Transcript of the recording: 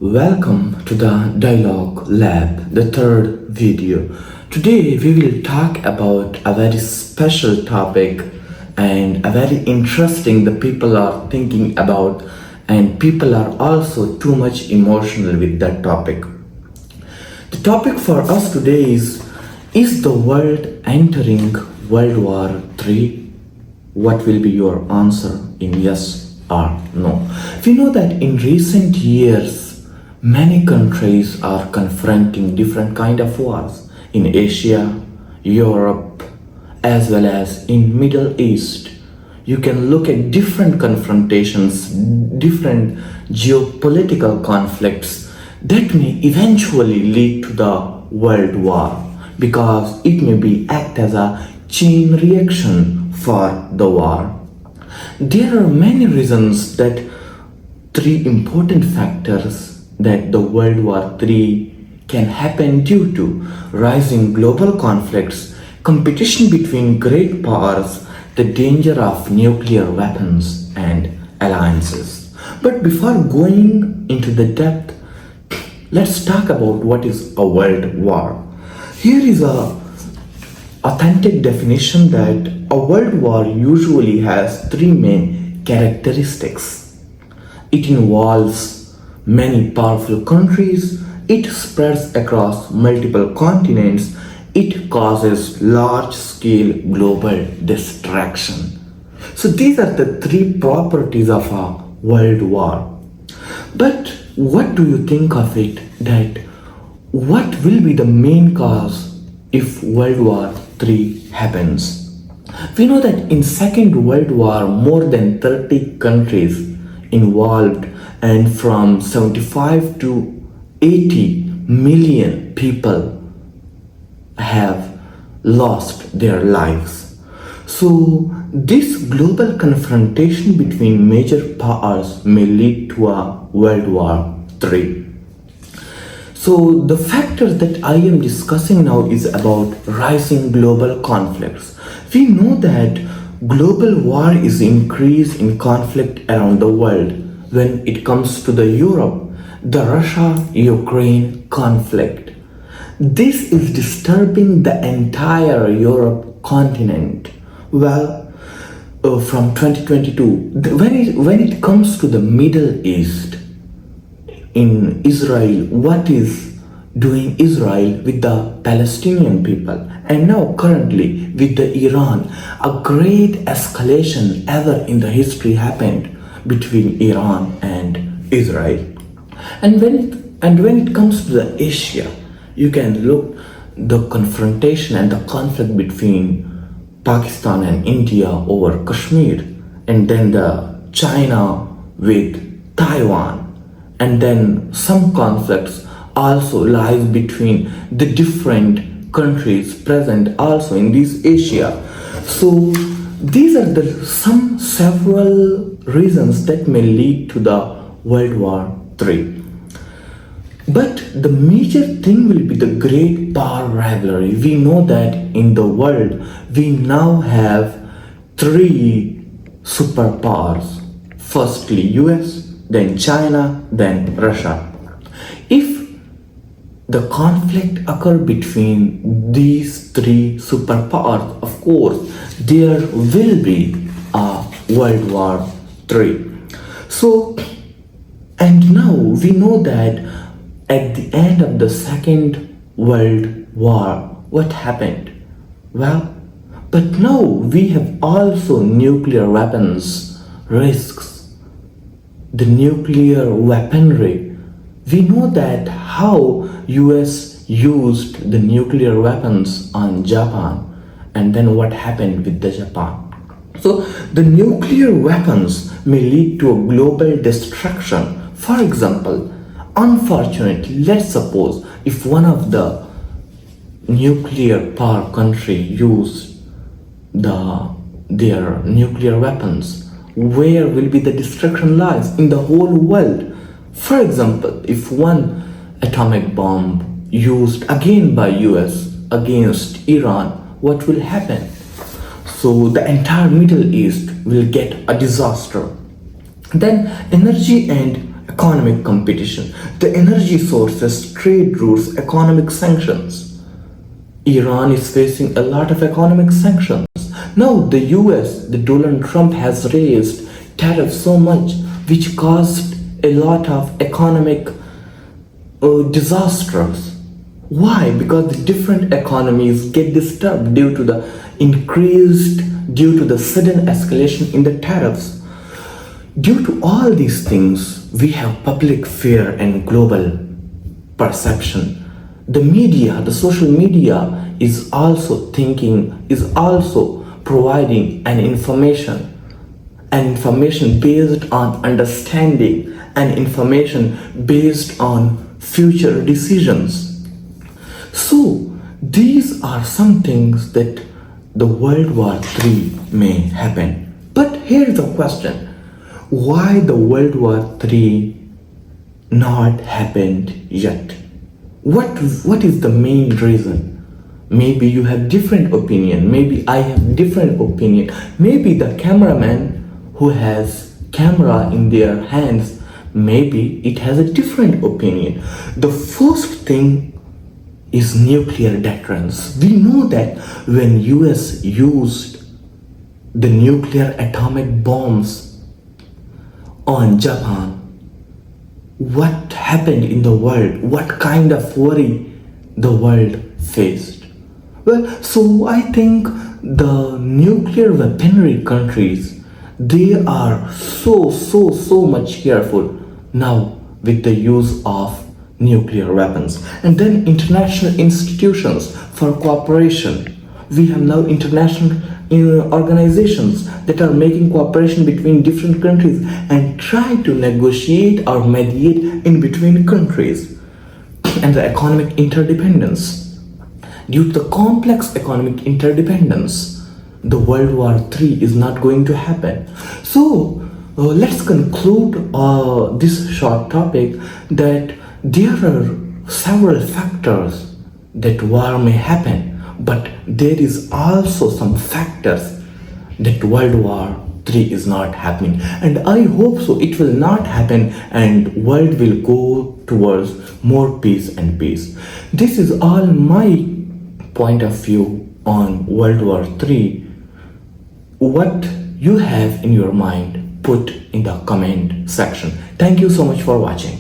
Welcome to the Dialogue Lab, the third video. Today we will talk about a very special topic and a very interesting the people are thinking about, and people are also too much emotional with that topic. The topic for us today is the world entering World War III? What will be your answer in yes or no? We know that in recent years many countries are confronting different kind of wars in Asia, Europe, as well as in Middle East. You can look at different confrontations, different geopolitical conflicts that may eventually lead to the world war, because it may be act as a chain reaction for the war. There are many reasons that three important factors that the World War III can happen due to rising global conflicts, competition between great powers, the danger of nuclear weapons and alliances. But before going into the depth, let's talk about what is a world war. Here is a authentic definition that a world war usually has three main characteristics. It involves many powerful countries, it spreads across multiple continents, it causes large-scale global destruction. So these are the three properties of a world war. But what do you think of it, that what will be the main cause if World War III happens? We know that in Second World War more than 30 countries involved, and from 75 to 80 million people have lost their lives. So this global confrontation between major powers may lead to a World War III. So the factor that I am discussing now is about rising global conflicts. We know that global war is increase in conflict around the world. When it comes to the Europe, the Russia-Ukraine conflict, this is disturbing the entire Europe continent. Well, from 2022, when it comes to the Middle East, in Israel, what is doing Israel with the Palestinian people, and now currently with the Iran, a great escalation ever in the history happened between Iran and Israel. And when it comes to the Asia, you can look the confrontation and the conflict between Pakistan and India over Kashmir, and then the China with Taiwan, and then some conflicts also lies between the different countries present also in this Asia. So these are the several reasons that may lead to the World War III. But the major thing will be the great power rivalry. We know that in the world we now have three superpowers. Firstly US, then China, then Russia. If the conflict occur between these three superpowers, of course there will be a World War III. So, and now we know that at the end of the Second World War, what happened? Well, but now we have also nuclear weapons risks, the nuclear weaponry. We know that how US used the nuclear weapons on Japan, and then what happened with the Japan. So the nuclear weapons may lead to a global destruction. For example, unfortunately, let's suppose if one of the nuclear power country used their nuclear weapons, where will be the destruction lies in the whole world? For example, if one atomic bomb used again by US against Iran, what will happen? So the entire Middle East will get a disaster. Then energy and economic competition, the energy sources, trade routes, economic sanctions. Iran is facing a lot of economic sanctions. Now the US, the Donald Trump has raised tariffs so much which caused a lot of economic disasters. Why? Because the different economies get disturbed due to the sudden escalation in the tariffs. Due to all these things, we have public fear and global perception. The media, the social media is also providing an information based on understanding, and information based on future decisions. So these are some things that the World War III may happen. But here's the question: why the World War III not happened yet? What is the main reason? Maybe you have different opinion, maybe I have different opinion, maybe the cameraman who has camera in their hands, maybe it has a different opinion. The first thing is nuclear deterrence. We know that when US used the nuclear atomic bombs on Japan, what happened in the world? What kind of worry the world faced? Well, so I think the nuclear weaponry countries, they are so much careful now with the use of nuclear weapons. And then international institutions for cooperation. We have now international organizations that are making cooperation between different countries and try to negotiate or mediate in between countries. And the economic interdependence. Due to the complex economic interdependence, the World War III is not going to happen. So let's conclude this short topic that there are several factors that war may happen, but there is also some factors that World War III is not happening. And I hope so it will not happen and world will go towards more peace and peace. This is all my point of view on World War III. What you have in your mind, put in the comment section. Thank you so much for watching.